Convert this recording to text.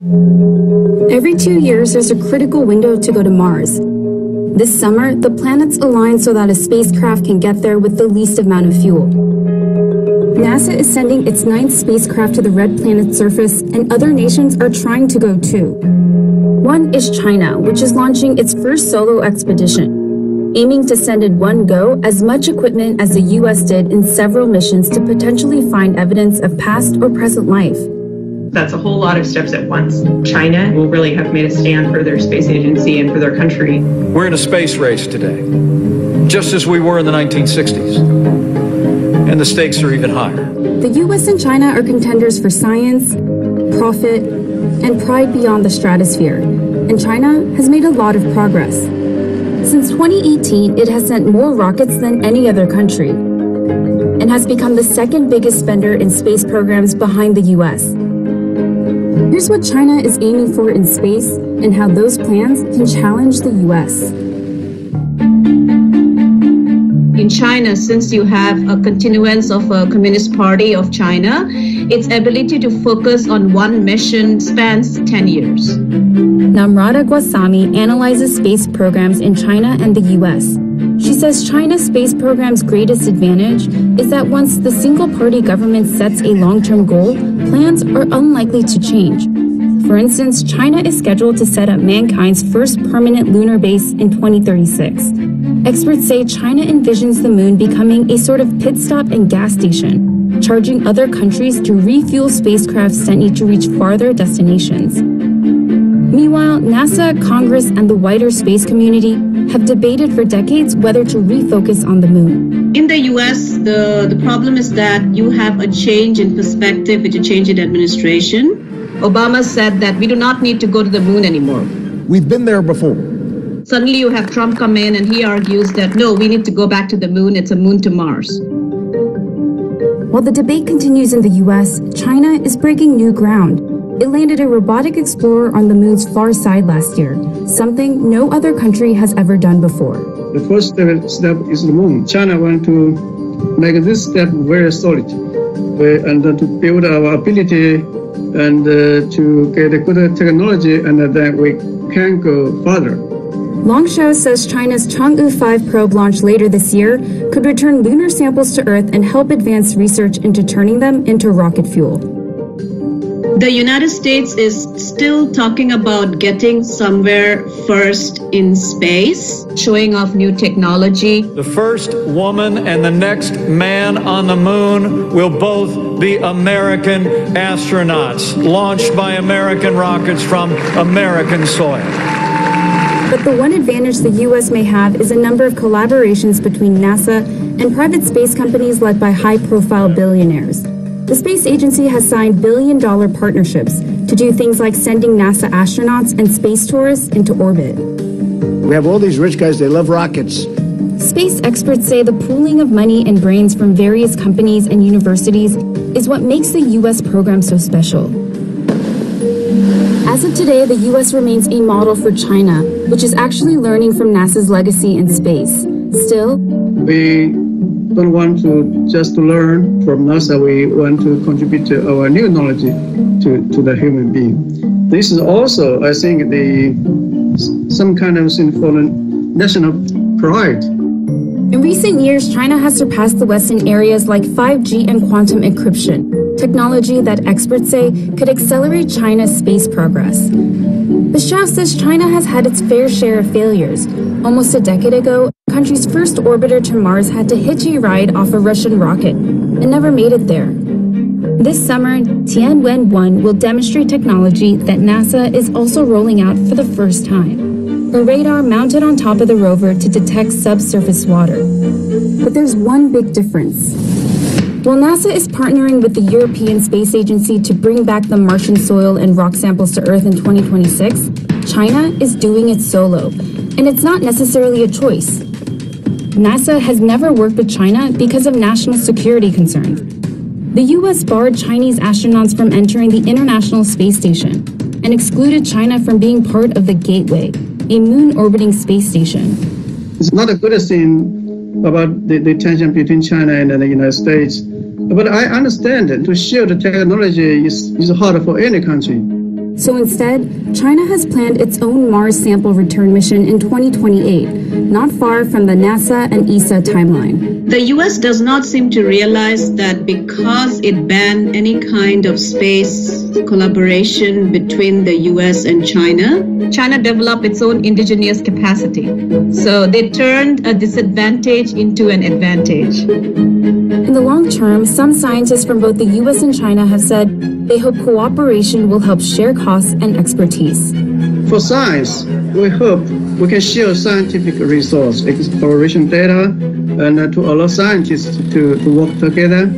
Every 2 years, there's a critical window to go to Mars. This summer, the planets align so that a spacecraft can get there with the least amount of fuel. NASA is sending its 9th spacecraft to the red planet's surface, and other nations are trying to go too. One is China, which is launching its first solo expedition, aiming to send in one go as much equipment as the US did in several missions to potentially find evidence of past or present life. That's a whole lot of steps at once. China will really have made a stand for their space agency and for their country. We're in a space race today, just as we were in the 1960s. And the stakes are even higher. The US and China are contenders for science, profit, and pride beyond the stratosphere. And China has made a lot of progress. Since 2018, it has sent more rockets than any other country and has become the second biggest spender in space programs behind the US. Here's what China is aiming for in space and how those plans can challenge the US. In China, since you have a continuance of a Communist Party of China, its ability to focus on one mission spans 10 years. Namrata Gwasami analyzes space programs in China and the US. She says China's space program's greatest advantage is that once the single-party government sets a long-term goal, plans are unlikely to change. For instance, China is scheduled to set up mankind's first permanent lunar base in 2036. Experts say China envisions the moon becoming a sort of pit stop and gas station, charging other countries to refuel spacecrafts that need to reach farther destinations. Meanwhile, NASA, Congress, and the wider space community have debated for decades whether to refocus on the moon. In the US, the problem is that you have a change in perspective with a change in administration. Obama said that we do not need to go to the moon anymore. We've been there before. Suddenly you have Trump come in and he argues that, no, we need to go back to the moon. It's a moon to Mars. While the debate continues in the US, China is breaking new ground. It landed a robotic explorer on the moon's far side last year, something no other country has ever done before. The first step is the moon. China wants to make this step very solid and to build our ability and to get a good technology, and then we can go further. Longshaw says China's Chang'e 5 probe launch later this year could return lunar samples to Earth and help advance research into turning them into rocket fuel. The United States is still talking about getting somewhere first in space, showing off new technology. The first woman and the next man on the moon will both be American astronauts, launched by American rockets from American soil. But the one advantage the U.S. may have is a number of collaborations between NASA and private space companies led by high-profile billionaires. The space agency has signed billion-dollar partnerships to do things like sending NASA astronauts and space tourists into orbit. We have all these rich guys, they love rockets. Space experts say the pooling of money and brains from various companies and universities is what makes the U.S. program so special. As of today, the U.S. remains a model for China, which is actually learning from NASA's legacy in space. Still, we don't want to just learn from NASA. We want to contribute to our new knowledge to the human being. This is also, I think, some kind of thing for national pride. In recent years, China has surpassed the West in areas like 5G and quantum encryption, technology that experts say could accelerate China's space progress. But Shao says China has had its fair share of failures. Almost a decade ago, the country's first orbiter to Mars had to hitch a ride off a Russian rocket and never made it there. This summer, Tianwen-1 will demonstrate technology that NASA is also rolling out for the first time. A radar mounted on top of the rover to detect subsurface water. But there's one big difference. While NASA is partnering with the European Space Agency to bring back the Martian soil and rock samples to Earth in 2026, China is doing it solo. And it's not necessarily a choice. NASA has never worked with China because of national security concerns. The U.S. barred Chinese astronauts from entering the International Space Station and excluded China from being part of the Gateway, a moon-orbiting space station. It's not a good thing about the tension between China and the United States. But I understand that to share the technology is hard for any country. So instead, China has planned its own Mars sample return mission in 2028, not far from the NASA and ESA timeline. The US does not seem to realize that because it banned any kind of space collaboration between the US and China developed its own indigenous capacity. So they turned a disadvantage into an advantage. In the long term, some scientists from both the US and China have said they hope cooperation will help share costs and expertise. For science, we hope we can share scientific resource, exploration data, and to allow scientists to work together.